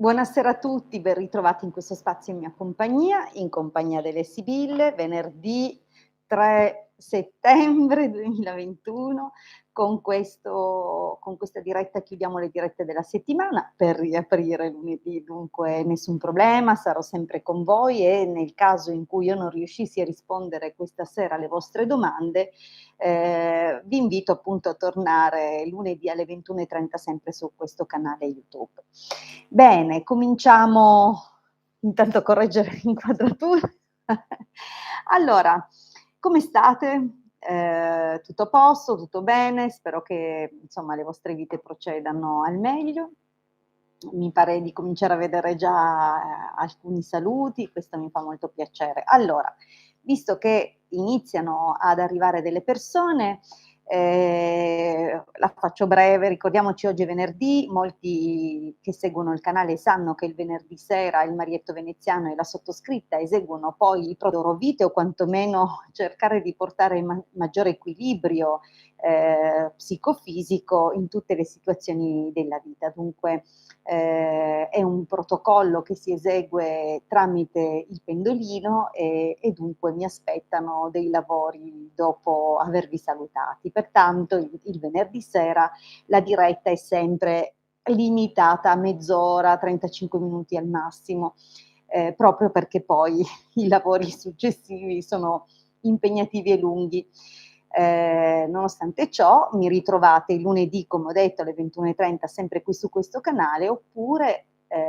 Buonasera a tutti, ben ritrovati in questo spazio in mia compagnia, in compagnia delle Sibille, venerdì 3 settembre 2021. Con questa diretta chiudiamo le dirette della settimana per riaprire lunedì, dunque nessun problema, sarò sempre con voi e nel caso in cui io non riuscissi a rispondere questa sera alle vostre domande, vi invito appunto a tornare lunedì alle 21:30 sempre su questo canale YouTube. Bene, cominciamo intanto a correggere l'inquadratura. Allora, come state? Tutto a posto, tutto bene? Spero che, insomma, le vostre vite procedano al meglio. Mi pare di cominciare a vedere già, alcuni saluti, questo mi fa molto piacere. Allora, visto che iniziano ad arrivare delle persone, la faccio breve, ricordiamoci oggi è venerdì, molti che seguono il canale sanno che il venerdì sera il Marietto Veneziano e la sottoscritta eseguono poi i loro vite o quantomeno cercare di portare maggiore equilibrio psicofisico in tutte le situazioni della vita. Dunque è un protocollo che si esegue tramite il pendolino e dunque mi aspettano dei lavori dopo avervi salutati. Pertanto il venerdì sera la diretta è sempre limitata a mezz'ora, 35 minuti al massimo, proprio perché poi i lavori successivi sono impegnativi e lunghi. Nonostante ciò mi ritrovate il lunedì, come ho detto, alle 21:30 sempre qui su questo canale, oppure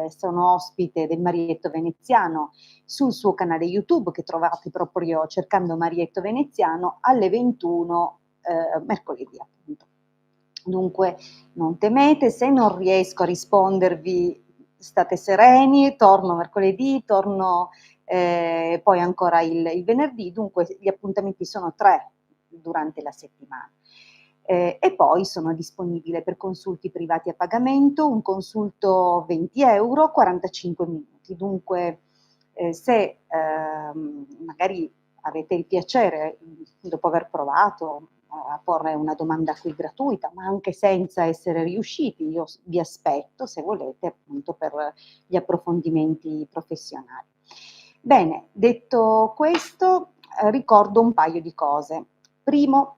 sono ospite del Marietto Veneziano sul suo canale YouTube che trovate proprio cercando Marietto Veneziano alle 21 mercoledì appunto. Dunque non temete, se non riesco a rispondervi state sereni, torno mercoledì, torno poi ancora il venerdì, dunque gli appuntamenti sono 3 durante la settimana. E poi sono disponibile per consulti privati a pagamento, un consulto 20 €, 45 minuti. Dunque, se magari avete il piacere, dopo aver provato a porre una domanda qui gratuita, ma anche senza essere riusciti, io vi aspetto se volete appunto per gli approfondimenti professionali. Bene, detto questo, ricordo un paio di cose. Primo,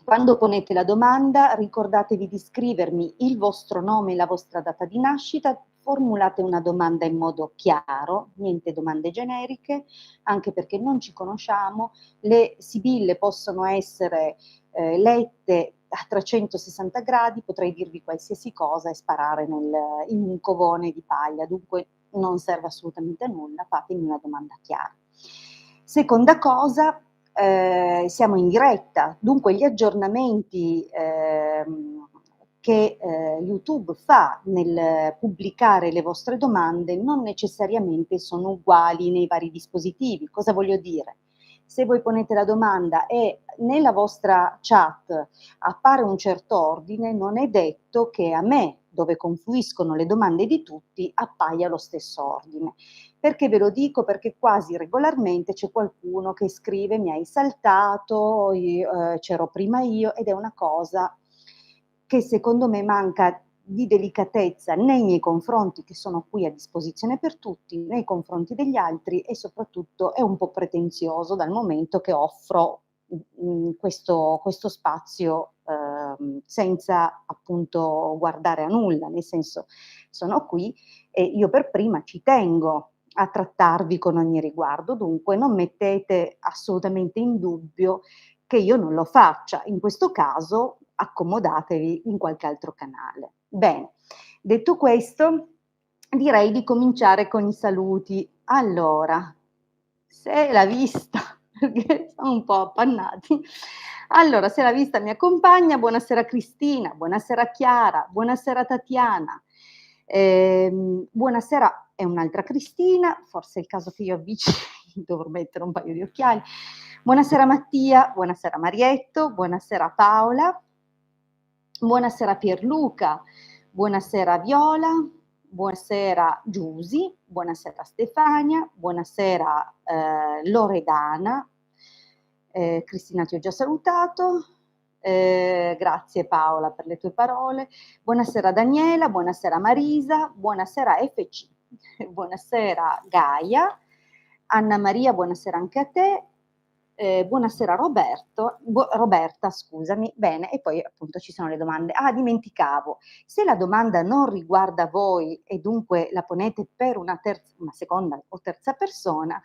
quando ponete la domanda ricordatevi di scrivermi il vostro nome e la vostra data di nascita, formulate una domanda in modo chiaro, niente domande generiche, anche perché non ci conosciamo, le sibille possono essere lette a 360 gradi, potrei dirvi qualsiasi cosa e sparare in un covone di paglia, dunque non serve assolutamente a nulla, fatemi una domanda chiara. Seconda cosa, siamo in diretta, dunque gli aggiornamenti che YouTube fa nel pubblicare le vostre domande non necessariamente sono uguali nei vari dispositivi. Cosa voglio dire? Se voi ponete la domanda e nella vostra chat appare un certo ordine, non è detto che a me, dove confluiscono le domande di tutti, appaia lo stesso ordine. Perché ve lo dico? Perché quasi regolarmente c'è qualcuno che scrive mi hai saltato, c'ero prima io, ed è una cosa che secondo me manca di delicatezza nei miei confronti, che sono qui a disposizione per tutti, nei confronti degli altri e soprattutto è un po' pretenzioso dal momento che offro questo spazio senza appunto guardare a nulla, nel senso sono qui e io per prima ci tengo a trattarvi con ogni riguardo, dunque non mettete assolutamente in dubbio che io non lo faccia. In questo caso accomodatevi in qualche altro canale. Bene, detto questo, direi di cominciare con i saluti. Allora, se la vista, perché sono un po' appannati. Allora, se la vista mi accompagna, buonasera Cristina, buonasera Chiara, buonasera Tatiana. Buonasera è un'altra Cristina, forse è il caso che io avvicini, dovrò mettere un paio di occhiali. Buonasera Mattia, buonasera Marietto, buonasera Paola, buonasera Pierluca, buonasera Viola, buonasera Giusy, buonasera Stefania, buonasera Loredana, Cristina ti ho già salutato, Grazie Paola per le tue parole. Buonasera Daniela, buonasera Marisa, buonasera FC, buonasera Gaia, Anna Maria, buonasera anche a te. Buonasera Roberta, scusami. Bene, e poi appunto ci sono le domande. Ah, dimenticavo, se la domanda non riguarda voi e dunque la ponete per una seconda o terza persona,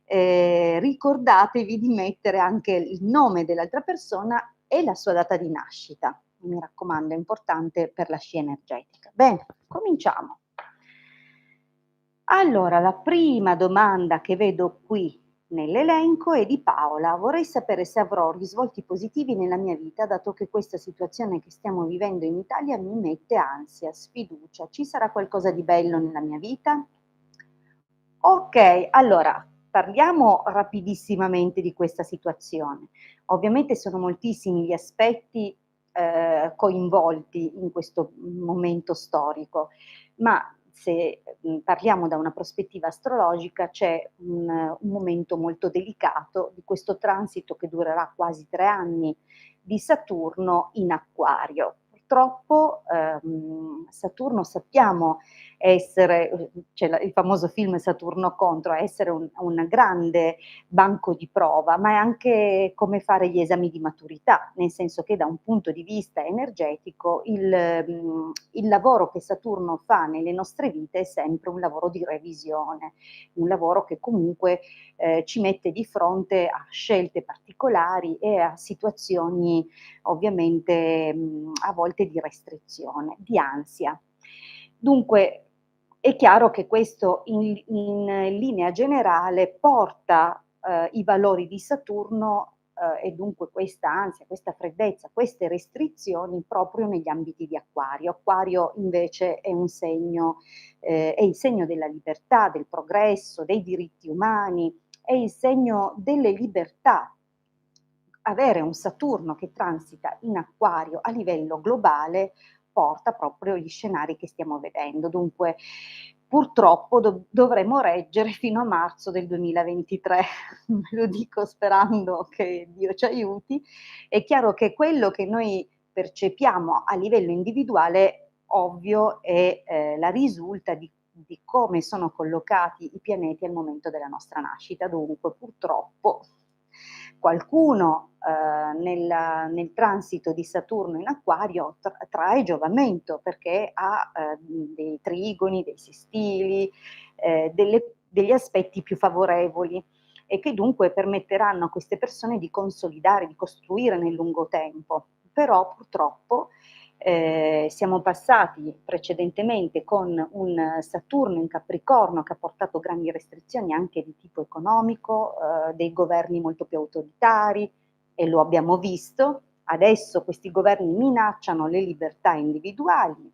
ricordatevi di mettere anche il nome dell'altra persona e la sua data di nascita. Mi raccomando, è importante per la scia energetica. Bene, cominciamo. Allora, la prima domanda che vedo qui nell'elenco è di Paola. Vorrei sapere se avrò risvolti positivi nella mia vita, dato che questa situazione che stiamo vivendo in Italia mi mette ansia, sfiducia. Ci sarà qualcosa di bello nella mia vita? Ok, allora parliamo rapidissimamente di questa situazione. Ovviamente sono moltissimi gli aspetti coinvolti in questo momento storico, ma se parliamo da una prospettiva astrologica c'è un momento molto delicato di questo transito che durerà quasi 3 anni di Saturno in Acquario. Purtroppo Saturno sappiamo essere, c'è il famoso film Saturno contro, essere un grande banco di prova, ma è anche come fare gli esami di maturità, nel senso che da un punto di vista energetico il lavoro che Saturno fa nelle nostre vite è sempre un lavoro di revisione, un lavoro che comunque ci mette di fronte a scelte particolari e a situazioni ovviamente a volte di restrizione, di ansia. Dunque è chiaro che questo in linea generale porta i valori di Saturno e dunque questa ansia, questa freddezza, queste restrizioni proprio negli ambiti di Acquario. Acquario invece è un segno, è il segno della libertà, del progresso, dei diritti umani, è il segno delle libertà. Avere un Saturno che transita in Acquario a livello globale porta proprio gli scenari che stiamo vedendo. Dunque, purtroppo dovremo reggere fino a marzo del 2023, lo dico sperando che Dio ci aiuti. È chiaro che quello che noi percepiamo a livello individuale, ovvio, è la risulta di come sono collocati i pianeti al momento della nostra nascita. Dunque, purtroppo, qualcuno nel transito di Saturno in Acquario trae giovamento perché ha dei trigoni, dei sestili, degli aspetti più favorevoli e che dunque permetteranno a queste persone di consolidare, di costruire nel lungo tempo. Però purtroppo siamo passati precedentemente con un Saturno in Capricorno che ha portato grandi restrizioni anche di tipo economico, dei governi molto più autoritari, e lo abbiamo visto. Adesso questi governi minacciano le libertà individuali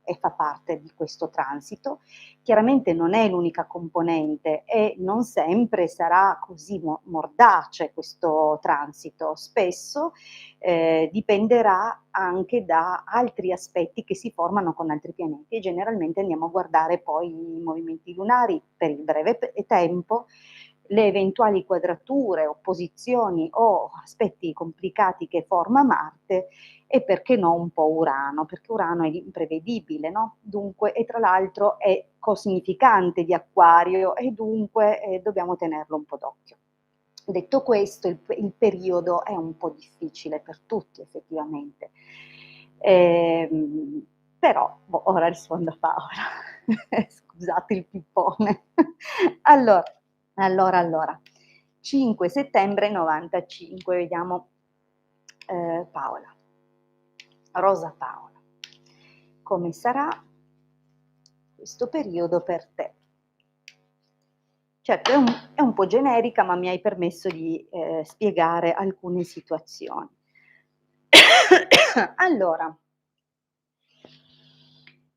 e fa parte di questo transito. Chiaramente non è l'unica componente e non sempre sarà così mordace questo transito, spesso dipenderà anche da altri aspetti che si formano con altri pianeti e generalmente andiamo a guardare poi i movimenti lunari per il breve tempo, le eventuali quadrature, opposizioni o aspetti complicati che forma Marte e perché no un po' Urano, perché Urano è imprevedibile, no? Dunque, e tra l'altro è cosignificante di Acquario e dunque dobbiamo tenerlo un po' d'occhio. Detto questo, il periodo è un po' difficile per tutti effettivamente, però ora rispondo a Paola, scusate il pippone. Allora, allora, 5 settembre 95, vediamo Paola, Rosa Paola, come sarà questo periodo per te? Certo, è un po' generica, ma mi hai permesso di spiegare alcune situazioni. Allora,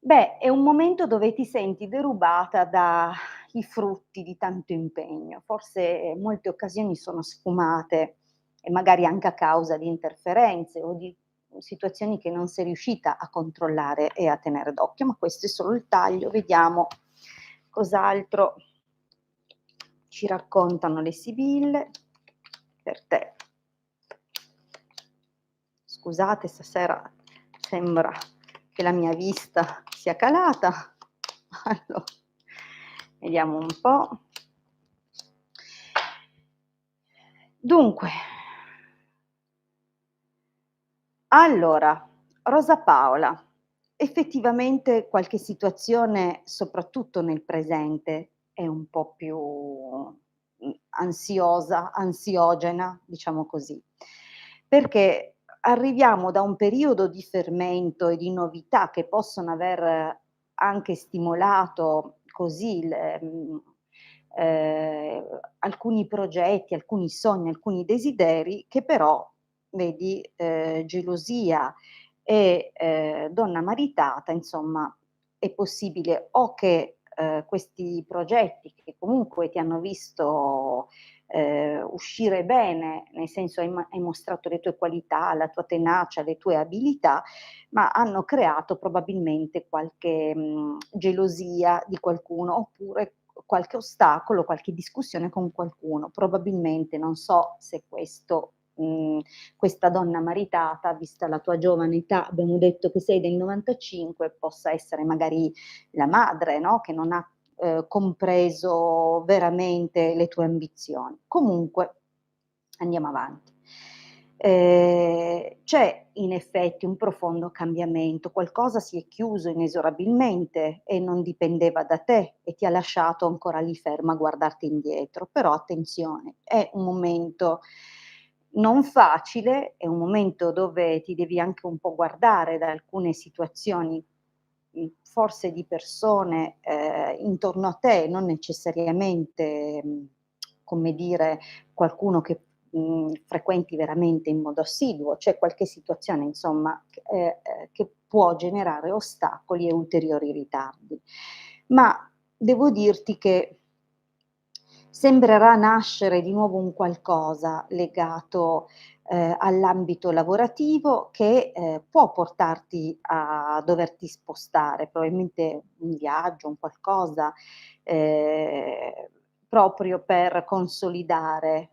beh, è un momento dove ti senti derubata dai frutti di tanto impegno. Forse molte occasioni sono sfumate e magari anche a causa di interferenze o di situazioni che non sei riuscita a controllare e a tenere d'occhio, ma questo è solo il taglio. Vediamo cos'altro ci raccontano le Sibille per te. scusate, stasera sembra che la mia vista sia calata. Allora, vediamo un po'. Dunque, allora, Rosa Paola, effettivamente qualche situazione, soprattutto nel presente, è un po' più, ansiosa, ansiogena, diciamo così. Perché arriviamo da un periodo di fermento e di novità che possono aver anche stimolato così alcuni progetti, alcuni sogni, alcuni desideri che però vedi, gelosia e, donna maritata, insomma, è possibile o che, questi progetti che comunque ti hanno visto, uscire bene, nel senso hai mostrato le tue qualità, la tua tenacia, le tue abilità, ma hanno creato probabilmente qualche, gelosia di qualcuno, oppure qualche ostacolo, qualche discussione con qualcuno. Probabilmente, non so se questa donna maritata, vista la tua giovane età, abbiamo detto che sei del 95, possa essere magari la madre, no, che non ha, compreso veramente le tue ambizioni. Comunque andiamo avanti. C'è in effetti un profondo cambiamento, qualcosa si è chiuso inesorabilmente e non dipendeva da te e ti ha lasciato ancora lì ferma a guardarti indietro. Però attenzione, è un momento non facile, è un momento dove ti devi anche un po' guardare da alcune situazioni, forse di persone, intorno a te, non necessariamente, come dire, qualcuno che, frequenti veramente in modo assiduo. C'è qualche situazione insomma che può generare ostacoli e ulteriori ritardi. Ma devo dirti che sembrerà nascere di nuovo un qualcosa legato, all'ambito lavorativo che, può portarti a doverti spostare, probabilmente un viaggio, un qualcosa, ehm, proprio per consolidare,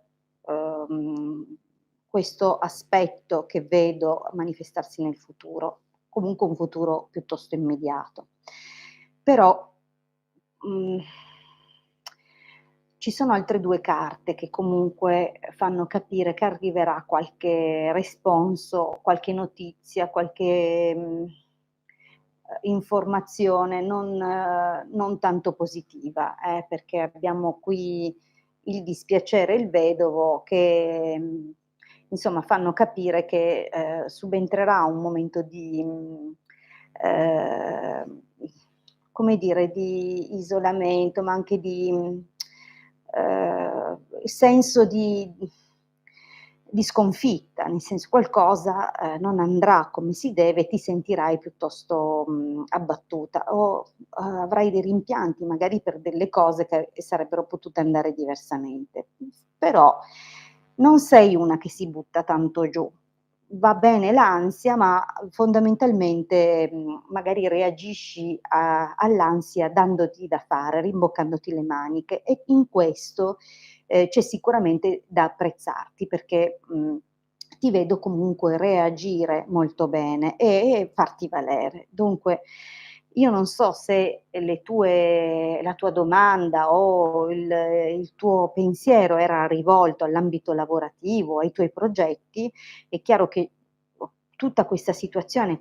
questo aspetto che vedo manifestarsi nel futuro, comunque un futuro piuttosto immediato. Però, mhmm, ci sono altre 2 carte che comunque fanno capire che arriverà qualche responso, qualche notizia, qualche, informazione non tanto positiva, perché abbiamo qui il dispiacere e il vedovo che, insomma fanno capire che, subentrerà un momento di, ehm, come dire, di isolamento, ma anche di, senso di sconfitta, nel senso qualcosa, non andrà come si deve, ti sentirai piuttosto, abbattuta o, avrai dei rimpianti magari per delle cose che sarebbero potute andare diversamente. Però non sei una che si butta tanto giù. Va bene l'ansia, ma fondamentalmente, magari reagisci all'ansia dandoti da fare, rimboccandoti le maniche e in questo, c'è sicuramente da apprezzarti perché, ti vedo comunque reagire molto bene e farti valere. Dunque, io non so se la tua domanda o il tuo pensiero era rivolto all'ambito lavorativo, ai tuoi progetti. È chiaro che tutta questa situazione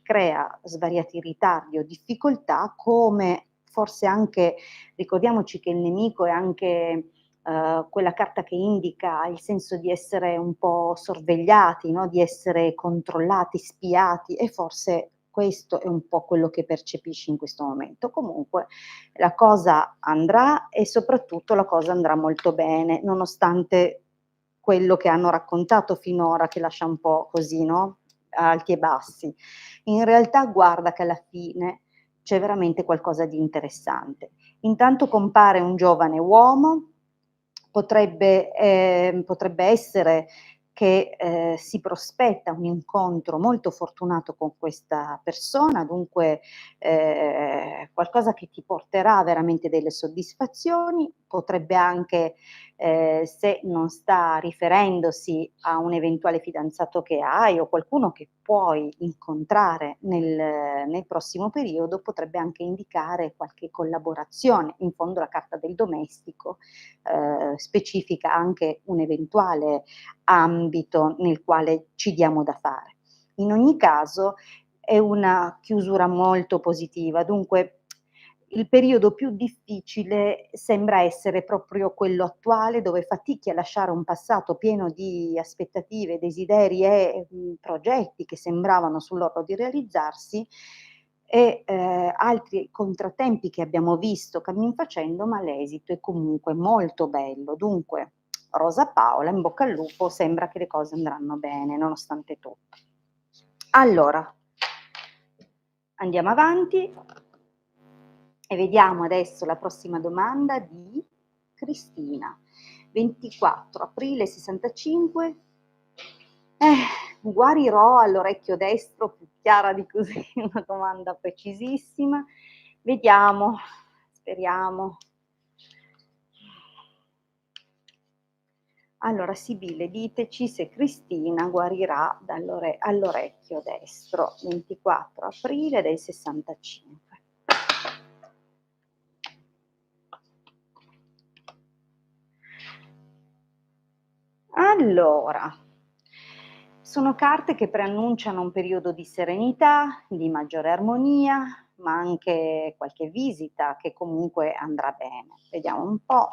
crea svariati ritardi o difficoltà, come forse anche ricordiamoci che il nemico è anche, quella carta che indica il senso di essere un po' sorvegliati, no, di essere controllati, spiati e forse questo è un po' quello che percepisci in questo momento. Comunque la cosa andrà e soprattutto la cosa andrà molto bene, nonostante quello che hanno raccontato finora che lascia un po' così, no, alti e bassi. In realtà guarda che alla fine c'è veramente qualcosa di interessante. Intanto compare un giovane uomo, potrebbe essere che, si prospetta un incontro molto fortunato con questa persona, dunque, qualcosa che ti porterà veramente delle soddisfazioni. potrebbe anche, se non sta riferendosi a un eventuale fidanzato che hai o qualcuno che puoi incontrare nel prossimo periodo, potrebbe anche indicare qualche collaborazione. In fondo la carta del domestico, specifica anche un eventuale ambito nel quale ci diamo da fare. In ogni caso è una chiusura molto positiva, dunque il periodo più difficile sembra essere proprio quello attuale, dove fatichi a lasciare un passato pieno di aspettative, desideri e, progetti che sembravano sull'orlo di realizzarsi e, altri contrattempi che abbiamo visto cammin facendo, ma l'esito è comunque molto bello. Dunque, Rosa Paola, in bocca al lupo, sembra che le cose andranno bene nonostante tutto. Allora, andiamo avanti e vediamo adesso la prossima domanda di Cristina. 24 aprile 65. Guarirò all'orecchio destro, più chiara di così, una domanda precisissima. Vediamo, speriamo. Allora, Sibille, diteci se Cristina guarirà all'orecchio destro, 24 aprile del 65. Allora, sono carte che preannunciano un periodo di serenità, di maggiore armonia, ma anche qualche visita che comunque andrà bene. Vediamo un po'.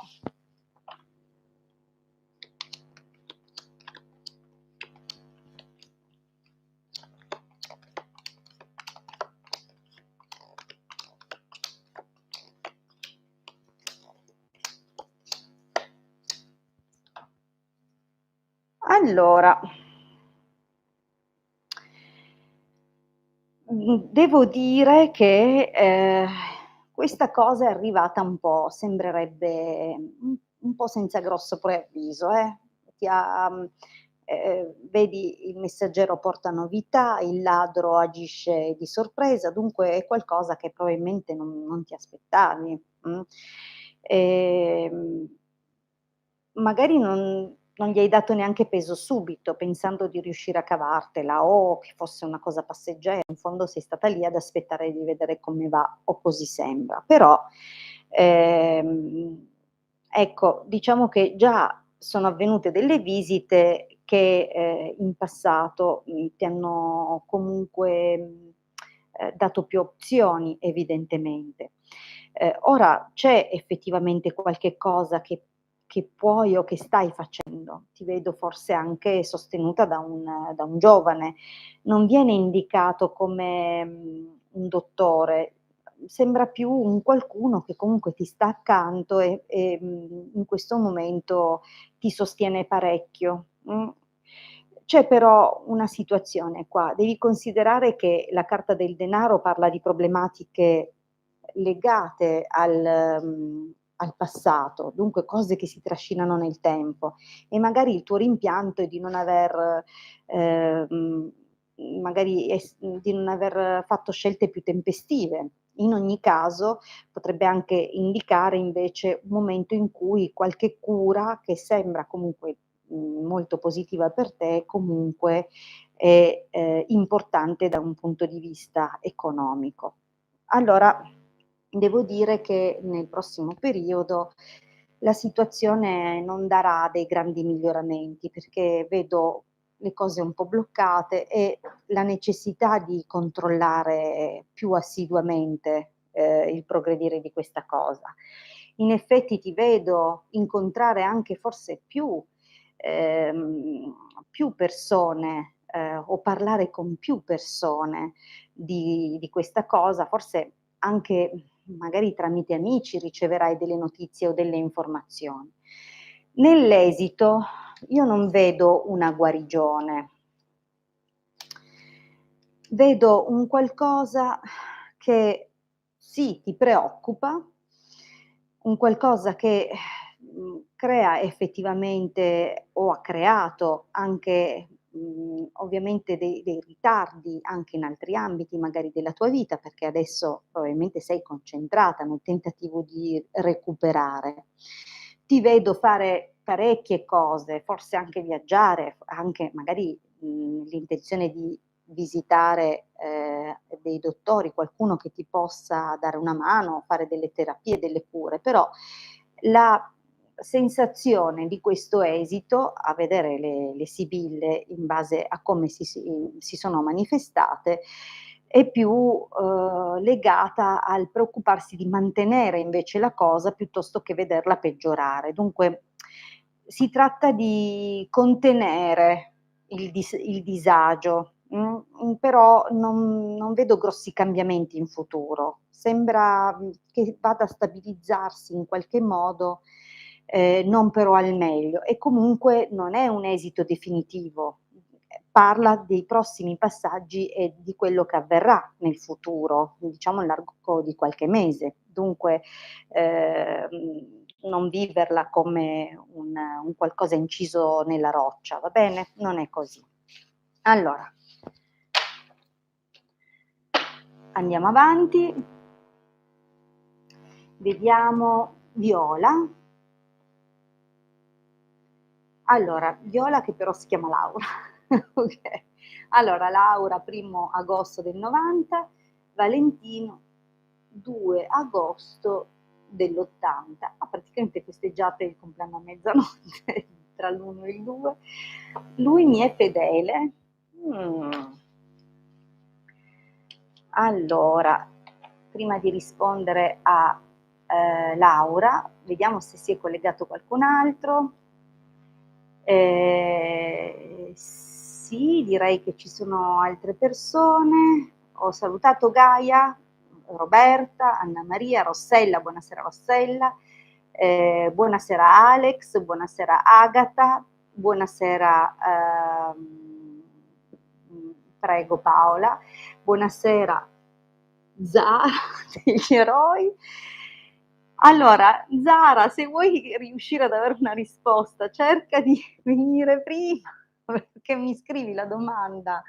Allora, devo dire che, questa cosa è arrivata un po', sembrerebbe un po' senza grosso preavviso, ti ha vedi il messaggero porta novità, il ladro agisce di sorpresa, dunque è qualcosa che probabilmente non ti aspettavi, Ehm Magari non gli hai dato neanche peso subito, pensando di riuscire a cavartela o che fosse una cosa passeggera, in fondo sei stata lì ad aspettare di vedere come va, o così sembra. Però, ehm, ecco, diciamo che già sono avvenute delle visite che, in passato, ti hanno comunque, dato più opzioni evidentemente. Ora c'è effettivamente qualche cosa che puoi o che stai facendo. Ti vedo forse anche sostenuta da un giovane. Non viene indicato come, un dottore, sembra più un qualcuno che comunque ti sta accanto in questo momento ti sostiene parecchio, C'è però una situazione qua, devi considerare che la carta del denaro parla di problematiche legate al passato, dunque cose che si trascinano nel tempo e magari il tuo rimpianto è di non aver, ehm, di non aver fatto scelte più tempestive. In ogni caso potrebbe anche indicare invece un momento in cui qualche cura che sembra comunque, molto positiva per te, comunque è, importante da un punto di vista economico. Allora, devo dire che nel prossimo periodo la situazione non darà dei grandi miglioramenti, perché vedo le cose un po' bloccate e la necessità di controllare più assiduamente, il progredire di questa cosa. In effetti ti vedo incontrare anche forse più persone, o parlare con più persone di questa cosa, forse anche magari tramite amici riceverai delle notizie o delle informazioni. Nell'esito io non vedo una guarigione, vedo un qualcosa che sì, ti preoccupa, un qualcosa che, crea effettivamente o ha creato anche ovviamente dei ritardi anche in altri ambiti magari della tua vita, perché adesso probabilmente sei concentrata nel tentativo di recuperare. Ti vedo fare parecchie cose, forse anche viaggiare, anche magari, l'intenzione di visitare, dei dottori, qualcuno che ti possa dare una mano, fare delle terapie, delle cure, però la sensazione di questo esito, a vedere le sibille in base a come si sono manifestate, è più, legata al preoccuparsi di mantenere invece la cosa piuttosto che vederla peggiorare. Dunque si tratta di contenere il disagio, però non vedo grossi cambiamenti in futuro. Sembra, che vada a stabilizzarsi in qualche modo, non però al meglio e comunque non è un esito definitivo. Parla dei prossimi passaggi e di quello che avverrà nel futuro, diciamo nell'arco di qualche mese. Dunque, non viverla come un qualcosa inciso nella roccia, va bene? Non è così. Allora, andiamo avanti, vediamo Viola. Allora, Viola che però si chiama Laura. Okay. Allora, Laura 1° agosto del '90, Valentino 2 agosto dell'80. Ha praticamente festeggiato il compleanno a mezzanotte tra l'1 e il 2. Lui mi è fedele. Mh. Allora, prima di rispondere a, Laura, vediamo se si è collegato qualcun altro. Sì, direi che ci sono altre persone. Ho salutato Gaia, Roberta, Anna Maria, Rossella, buonasera Rossella, buonasera Alex, buonasera Agata, buonasera, prego Paola, buonasera Zara degli eroi. Allora, Zara, se vuoi riuscire ad avere una risposta, cerca di venire prima, perché mi scrivi la domanda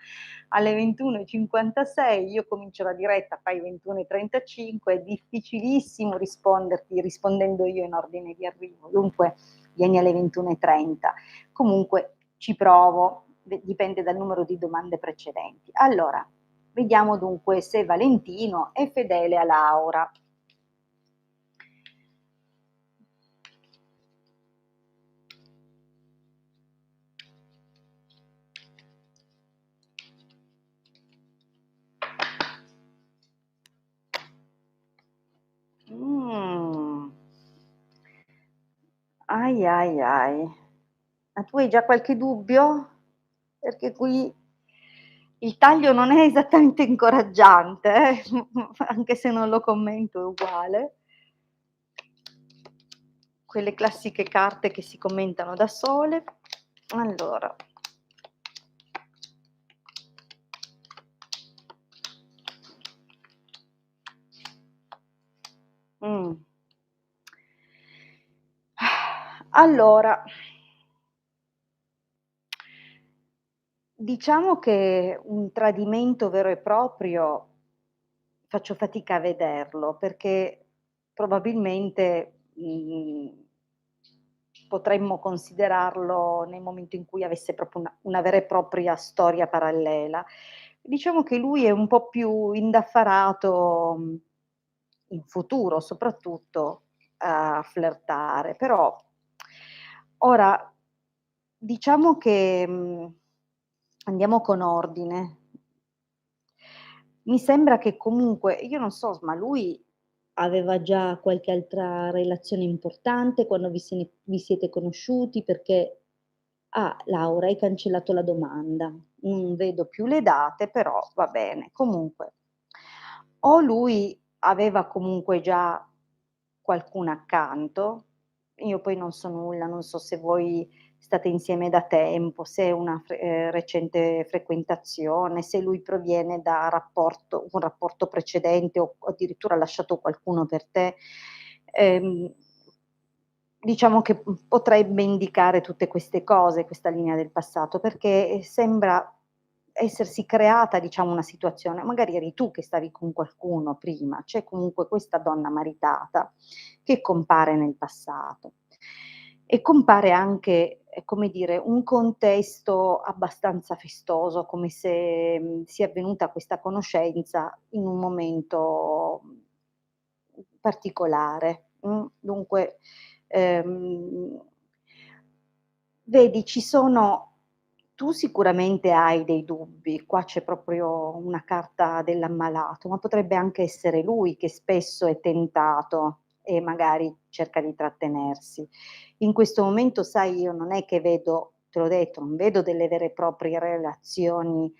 alle 21:56, io comincio la diretta, fai 21:35, è difficilissimo risponderti rispondendo io in ordine di arrivo, dunque vieni alle 21:30. Comunque ci provo, dipende dal numero di domande precedenti. Allora, vediamo dunque se Valentino è fedele a Laura. Mh. Ai, ai, ai. Ma tu hai già qualche dubbio? Perché qui il taglio non è esattamente incoraggiante, anche se non lo commento è uguale. Quelle classiche carte che si commentano da sole. Allora. Mh. Allora, diciamo che un tradimento vero e proprio faccio fatica a vederlo, perché probabilmente, potremmo considerarlo nel momento in cui avesse proprio una vera e propria storia parallela. Diciamo che lui è un po' più indaffarato, in futuro soprattutto, a flirtare, però ora diciamo che, andiamo con ordine. Mi sembra che comunque io non so, ma lui aveva già qualche altra relazione importante quando vi siete conosciuti? Perché Laura, hai cancellato la domanda. Non vedo più le date, però va bene. Comunque, o lui aveva comunque già qualcuno accanto, io poi non so nulla, non so se voi state insieme da tempo, se è una recente frequentazione, se lui proviene da un rapporto precedente o addirittura ha lasciato qualcuno per te. Ehm, diciamo che, potrebbe indicare tutte queste cose, questa linea del passato, perché, sembra essersi creata, diciamo, una situazione, magari eri tu che stavi con qualcuno prima, c'è comunque questa donna maritata che compare nel passato e compare anche, come dire, un contesto abbastanza festoso, come se, sia avvenuta questa conoscenza in un momento particolare, dunque, ehm, vedi ci sono tu sicuramente hai dei dubbi, qua c'è proprio una carta dell'ammalato, ma potrebbe anche essere lui che spesso è tentato e magari cerca di trattenersi. In questo momento sai io non è che vedo, te l'ho detto, non vedo delle vere e proprie relazioni,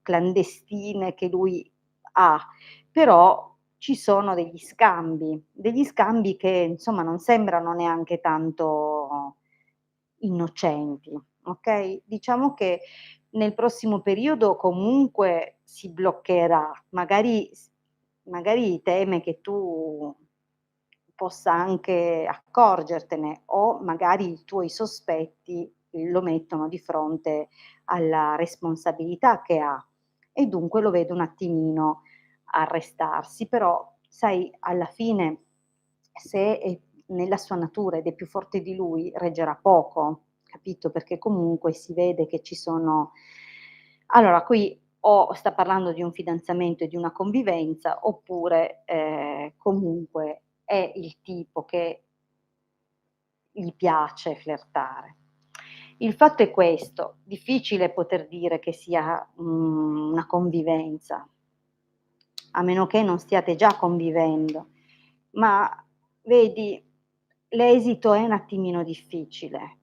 clandestine che lui ha, però ci sono degli scambi che insomma non sembrano neanche tanto innocenti, okay, diciamo che nel prossimo periodo comunque si bloccherà, magari teme che tu possa anche accorgertene o magari i tuoi sospetti lo mettono di fronte alla responsabilità che ha e dunque lo vedo un attimino arrestarsi, però sai alla fine se è nella sua natura ed è più forte di lui, reggerà poco, capito, perché comunque si vede che ci sono allora qui o sta parlando di un fidanzamento e di una convivenza, oppure, comunque è il tipo che gli piace flirtare. Il fatto è questo: difficile poter dire che sia, una convivenza, a meno che non stiate già convivendo. Ma vedi, l'esito è un attimino difficile,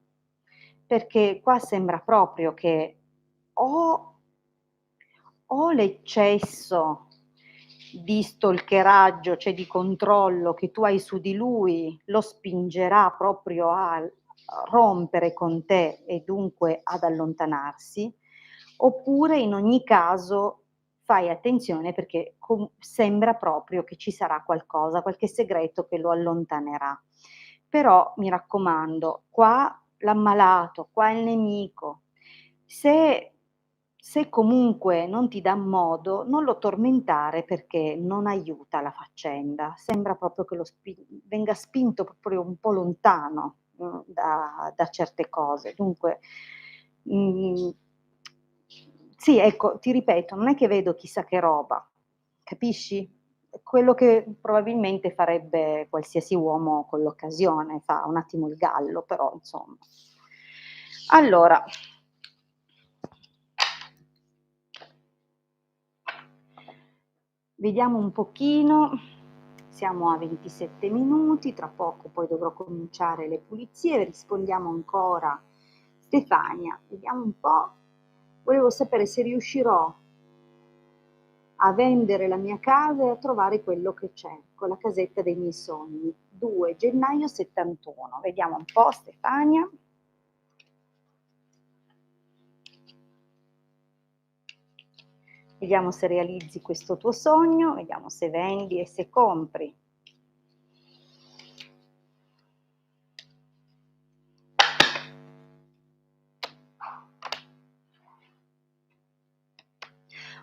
perché qua sembra proprio che o l'eccesso di stalkeraggio, cioè di controllo che tu hai su di lui, lo spingerà proprio a rompere con te e dunque ad allontanarsi, oppure in ogni caso fai attenzione perché sembra proprio che ci sarà qualcosa, qualche segreto che lo allontanerà. Però mi raccomando, qua l'ammalato, qua il nemico. Se comunque non ti dà modo, non lo tormentare perché non aiuta la faccenda. Sembra proprio che venga spinto proprio un po' lontano, da certe cose. Dunque, mhmm, sì, ecco, ti ripeto, non è che vedo chissà che roba, capisci? È quello che probabilmente farebbe qualsiasi uomo con l'occasione, fa un attimo il gallo, però insomma. Allora vediamo un pochino, siamo a 27 minuti, tra poco poi dovrò cominciare le pulizie, rispondiamo ancora Stefania, vediamo un po', volevo sapere se riuscirò a vendere la mia casa e a trovare quello che cerco, la casetta dei miei sogni, 2 gennaio 71, vediamo un po' Stefania. Vediamo se realizzi questo tuo sogno, vediamo se vendi e se compri.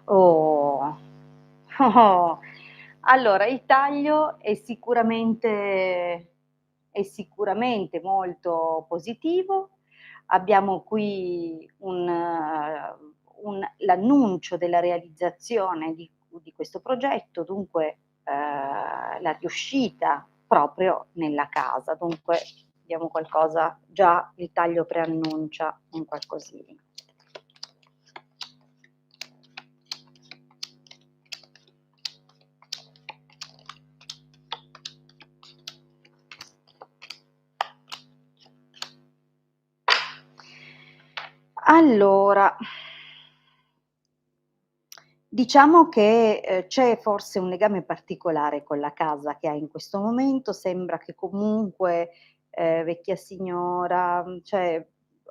Oh, oh. Allora il taglio è sicuramente molto positivo. Abbiamo qui l'annuncio della realizzazione di questo progetto, dunque, la riuscita proprio nella casa. Dunque abbiamo qualcosa già il taglio preannuncia un qualcosina. Allora, diciamo che, c'è forse un legame particolare con la casa che hai in questo momento, sembra che comunque, vecchia signora, cioè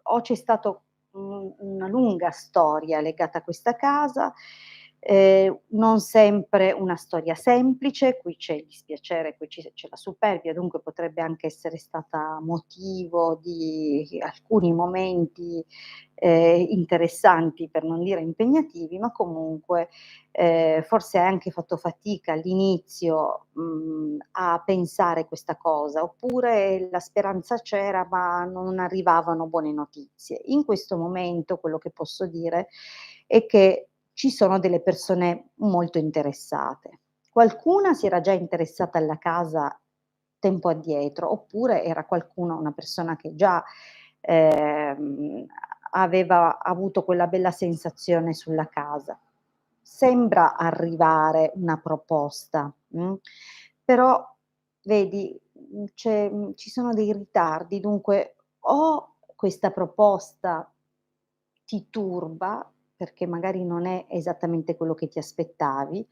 o c'è stato una lunga storia legata a questa casa, Non sempre una storia semplice, qui c'è il dispiacere, qui c'è la superbia, dunque potrebbe anche essere stata motivo di alcuni momenti, interessanti, per non dire impegnativi, ma comunque, forse hai anche fatto fatica all'inizio, a pensare questa cosa, oppure la speranza c'era ma non arrivavano buone notizie. In questo momento quello che posso dire è che ci sono delle persone molto interessate. Qualcuna si era già interessata alla casa tempo addietro, oppure era qualcuno una persona che già, ehm, aveva avuto quella bella sensazione sulla casa. Sembra arrivare una proposta, però vedi, ci sono dei ritardi, dunque o questa proposta ti turba, perché magari non è esattamente quello che ti aspettavi,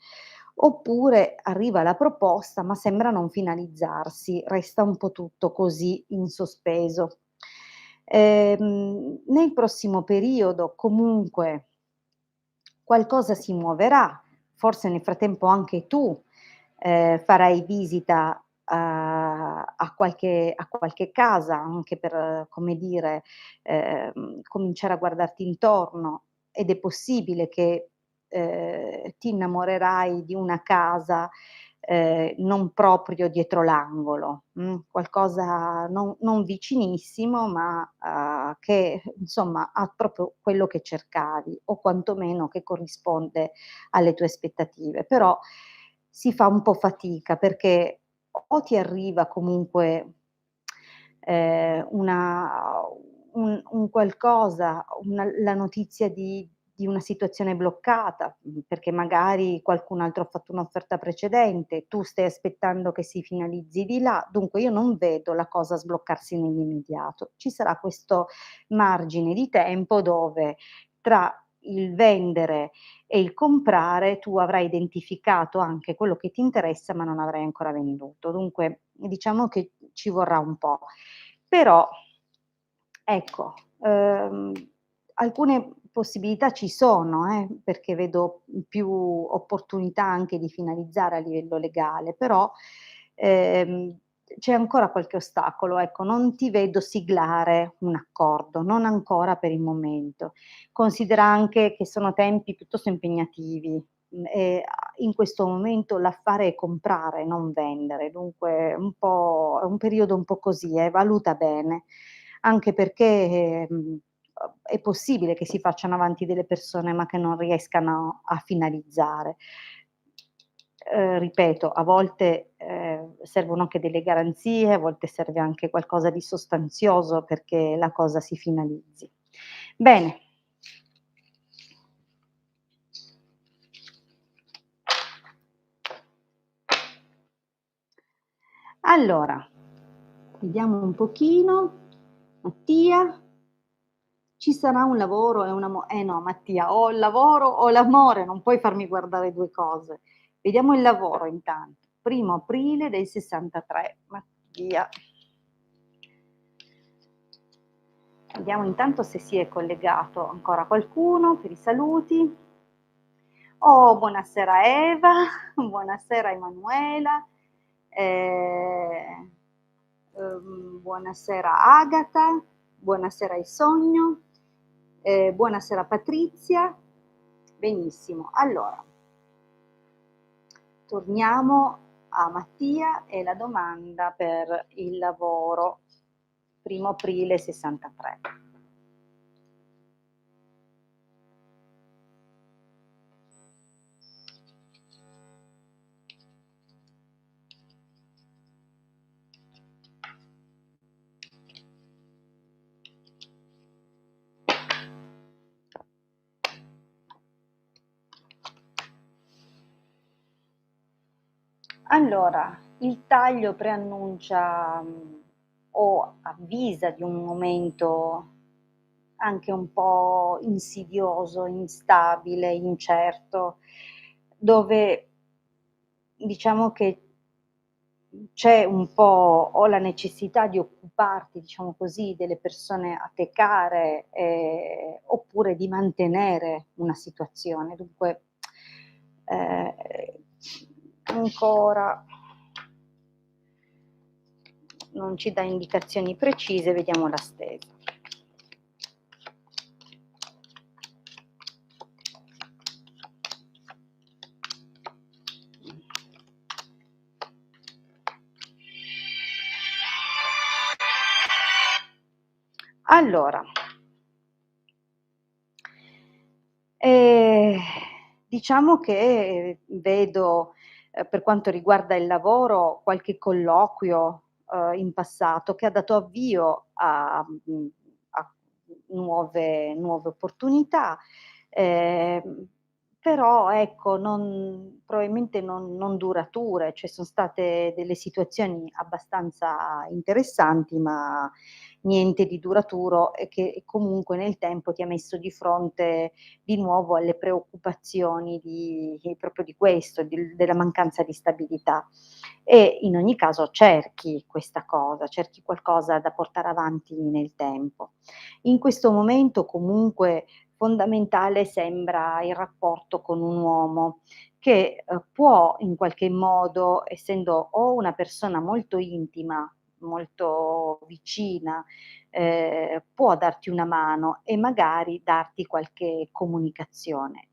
oppure arriva la proposta, ma sembra non finalizzarsi, resta un po' tutto così in sospeso. Nel prossimo periodo comunque qualcosa si muoverà, forse nel frattempo anche tu, farai visita a qualche casa, anche per, come dire, cominciare a guardarti intorno ed è possibile che, ti innamorerai di una casa, non proprio dietro l'angolo, qualcosa non vicinissimo, ma, che insomma ha proprio quello che cercavi o quantomeno che corrisponde alle tue aspettative. Però si fa un po' fatica perché o ti arriva comunque, una un qualcosa, la notizia di una situazione bloccata, perché magari qualcun altro ha fatto un'offerta precedente, tu stai aspettando che si finalizzi di là, dunque io non vedo la cosa sbloccarsi nell'immediato. Ci sarà questo margine di tempo dove tra il vendere e il comprare tu avrai identificato anche quello che ti interessa, ma non avrai ancora venduto. Dunque diciamo che ci vorrà un po'. Però ecco, alcune possibilità ci sono, perché vedo più opportunità anche di finalizzare a livello legale, però, ehm, c'è ancora qualche ostacolo, ecco, non ti vedo siglare un accordo, non ancora per il momento. Considera anche che sono tempi piuttosto impegnativi, e a in questo momento l'affare è comprare, non vendere, dunque è un periodo un po' così, valuta bene. Anche perché, è possibile che si facciano avanti delle persone, ma che non riescano a finalizzare. Ripeto, a volte, servono anche delle garanzie, a volte serve anche qualcosa di sostanzioso perché la cosa si finalizzi. Bene. Allora, vediamo un pochino. Mattia, ci sarà un lavoro e un amo no Mattia, o il lavoro o l'amore, non puoi farmi guardare 2 cose. Vediamo il lavoro intanto. Primo aprile del '63, Mattia. Vediamo intanto se si è collegato ancora qualcuno per i saluti. Oh, buonasera Eva, buonasera Emanuela, buonasera Agata, buonasera Isogno, buonasera Patrizia. Benissimo, allora torniamo a Mattia e la domanda per il lavoro. Primo aprile '63. Allora, il taglio preannuncia, o avvisa di un momento anche un po' insidioso, instabile, incerto, dove diciamo che c'è un po' o la necessità di occuparti, diciamo così, delle persone a te care, oppure di mantenere una situazione. Dunque Ancora non ci dà indicazioni precise, vediamo la stesa. Allora, ehm, diciamo che vedo, per quanto riguarda il lavoro, qualche colloquio, in passato che ha dato avvio a nuove opportunità, ehm, però ecco probabilmente non durature, cioè son state delle situazioni abbastanza interessanti, ma niente di duraturo e che comunque nel tempo ti ha messo di fronte di nuovo alle preoccupazioni proprio di questo, della mancanza di stabilità. E in ogni caso cerchi questa cosa, cerchi qualcosa da portare avanti nel tempo. In questo momento comunque fondamentale sembra il rapporto con un uomo che, può in qualche modo, essendo o una persona molto intima, molto vicina, può darti una mano e magari darti qualche comunicazione.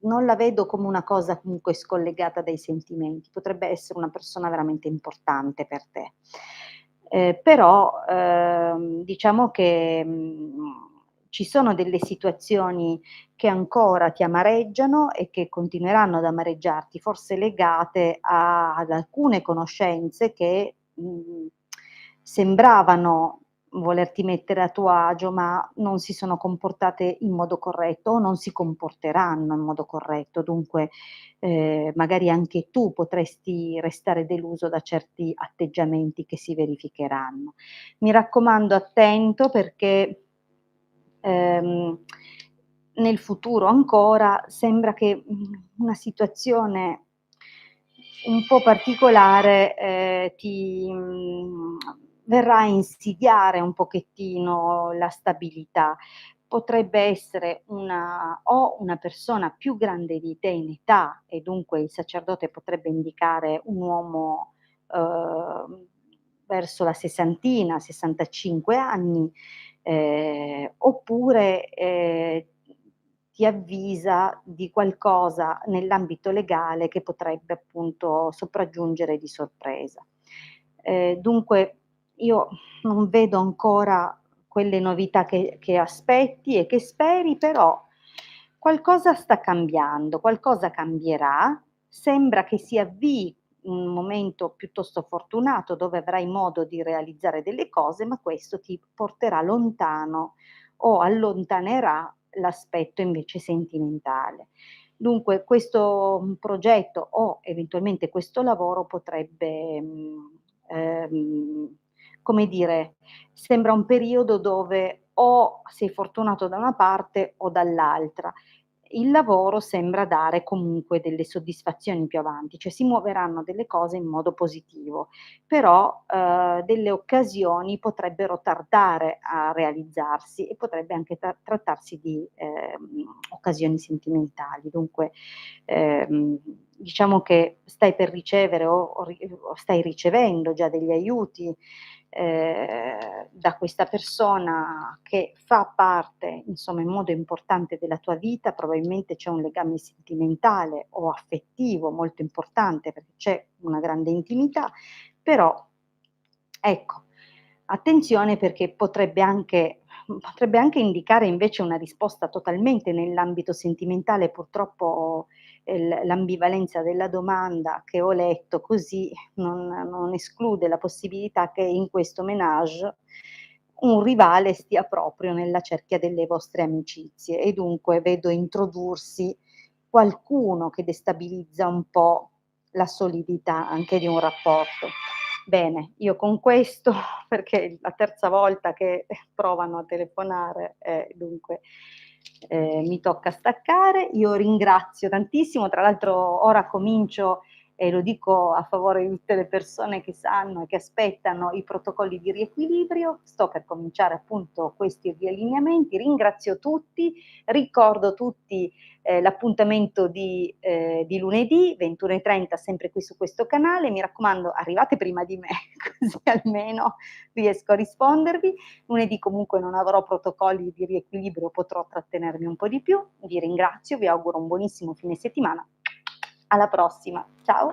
Non la vedo come una cosa comunque scollegata dai sentimenti, potrebbe essere una persona veramente importante per te. Però, diciamo che, ci sono delle situazioni che ancora ti amareggiano e che continueranno ad amareggiarti, forse legate ad alcune conoscenze che, sembravano volerti mettere a tuo agio, ma non si sono comportate in modo corretto o non si comporteranno in modo corretto. Dunque, magari anche tu potresti restare deluso da certi atteggiamenti che si verificheranno. Mi raccomando attento perché, ehm, nel futuro ancora sembra che, una situazione un po' particolare, verrà a insidiare un pochettino la stabilità. Potrebbe essere una persona più grande di te in età e dunque il sacerdote potrebbe indicare un uomo, uhm, verso la sessantina, 65 anni, oppure, ti avvisa di qualcosa nell'ambito legale che potrebbe appunto sopraggiungere di sorpresa. Dunque io non vedo ancora quelle novità che aspetti e che speri, però qualcosa sta cambiando, qualcosa cambierà, sembra che si avvii un momento piuttosto fortunato dove avrai modo di realizzare delle cose, ma questo ti porterà lontano o allontanerà l'aspetto invece sentimentale. Dunque questo, progetto o eventualmente questo lavoro potrebbe, come dire, sembra un periodo dove o sei fortunato da una parte o dall'altra. Il lavoro sembra dare comunque delle soddisfazioni più avanti, cioè si muoveranno delle cose in modo positivo, però, delle occasioni potrebbero tardare a realizzarsi e potrebbe anche trattarsi di, occasioni sentimentali. Dunque, diciamo che stai per ricevere o stai ricevendo già degli aiuti, da questa persona che fa parte, insomma, in modo importante della tua vita, probabilmente c'è un legame sentimentale o affettivo molto importante, perché c'è una grande intimità, però ecco, attenzione perché potrebbe anche indicare invece una risposta totalmente nell'ambito sentimentale. Purtroppo, l'ambivalenza della domanda che ho letto così non esclude la possibilità che in questo ménage un rivale stia proprio nella cerchia delle vostre amicizie e dunque vedo introdursi qualcuno che destabilizza un po' la solidità anche di un rapporto. Bene, io con questo perché è la terza volta che provano a telefonare e dunque, mi tocca staccare. Io ringrazio tantissimo, tra l'altro ora comincio e lo dico a favore di tutte le persone che sanno e che aspettano i protocolli di riequilibrio. Sto per cominciare appunto questi riallineamenti, ringrazio tutti, ricordo tutti l'appuntamento di lunedì 21:30 sempre qui su questo canale. Mi raccomando, arrivate prima di me, così almeno riesco a rispondervi. Lunedì comunque non avrò protocolli di riequilibrio, potrò trattenermi un po' di più. Vi ringrazio, vi auguro un buonissimo fine settimana. Alla prossima, ciao.